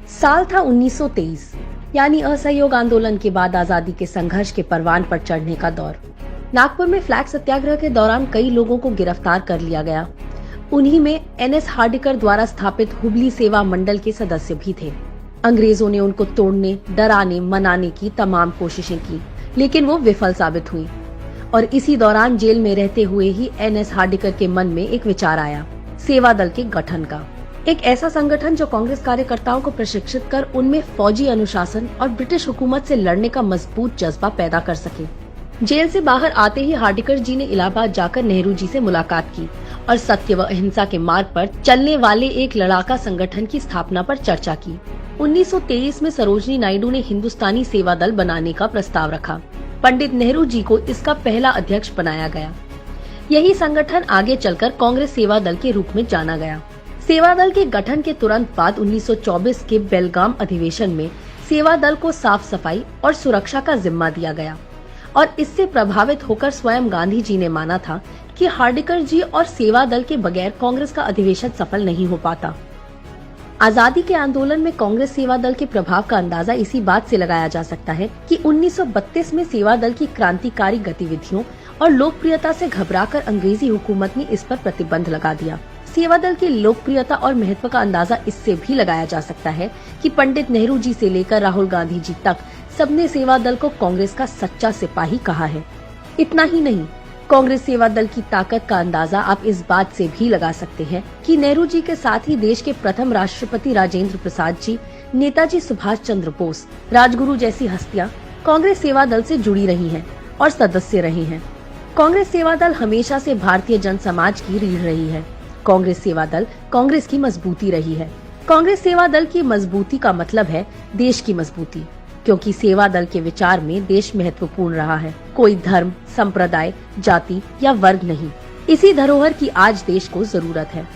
साल था 1923, यानी असहयोग आंदोलन के बाद आजादी के संघर्ष के परवान पर चढ़ने का दौर। नागपुर में फ्लैग सत्याग्रह के दौरान कई लोगों को गिरफ्तार कर लिया गया। उन्हीं में एनएस हार्डिकर द्वारा स्थापित हुबली सेवा मंडल के सदस्य भी थे। अंग्रेजों ने उनको तोड़ने, डराने, मनाने की तमाम कोशिशें की, लेकिन वो विफल साबित हुई। और इसी दौरान जेल में रहते हुए ही एनएस हार्डिकर के मन में एक विचार आया, सेवा दल के गठन का। एक ऐसा संगठन जो कांग्रेस कार्यकर्ताओं को प्रशिक्षित कर उनमें फौजी अनुशासन और ब्रिटिश हुकूमत से लड़ने का मजबूत जज्बा पैदा कर सके। जेल से बाहर आते ही हार्डिकर जी ने इलाहाबाद जाकर नेहरू जी से मुलाकात की और सत्य व अहिंसा के मार्ग पर चलने वाले एक लड़ाका संगठन की स्थापना पर चर्चा की। 1923 में सरोजनी नायडू ने हिंदुस्तानी सेवा दल बनाने का प्रस्ताव रखा। पंडित नेहरू जी को इसका पहला अध्यक्ष बनाया गया। यही संगठन आगे चलकर कांग्रेस सेवा दल के रूप में जाना गया। सेवा दल के गठन के तुरंत बाद 1924 के बेलगाम अधिवेशन में सेवा दल को साफ सफाई और सुरक्षा का जिम्मा दिया गया और इससे प्रभावित होकर स्वयं गांधी जी ने माना था कि हार्डिकर जी और सेवा दल के बगैर कांग्रेस का अधिवेशन सफल नहीं हो पाता। आजादी के आंदोलन में कांग्रेस सेवा दल के प्रभाव का अंदाजा इसी बात से लगाया जा सकता है कि 1932 में सेवा दल की क्रांतिकारी गतिविधियों और लोकप्रियता से घबराकर अंग्रेजी हुकूमत ने इस पर प्रतिबंध लगा दिया। सेवा दल की लोकप्रियता और महत्व का अंदाजा इससे भी लगाया जा सकता है कि पंडित नेहरू जी से लेकर राहुल गांधी जी तक सबने सेवा दल को कांग्रेस का सच्चा सिपाही कहा है। इतना ही नहीं, कांग्रेस सेवा दल की ताकत का अंदाजा आप इस बात से भी लगा सकते हैं कि नेहरू जी के साथ ही देश के प्रथम राष्ट्रपति राजेंद्र प्रसाद जी, नेताजी सुभाष चंद्र बोस, राजगुरु जैसी हस्तियां कांग्रेस सेवा दल से जुड़ी रही हैं और सदस्य रही हैं। कांग्रेस सेवा दल हमेशा से भारतीय जन समाज की रीढ़ रही है। कांग्रेस सेवा दल कांग्रेस की मजबूती रही है। कांग्रेस सेवा दल की मजबूती का मतलब है देश की मजबूती, क्योंकि सेवा दल के विचार में देश महत्वपूर्ण रहा है। कोई धर्म, संप्रदाय, जाति या वर्ग नहीं। इसी धरोहर की आज देश को जरूरत है।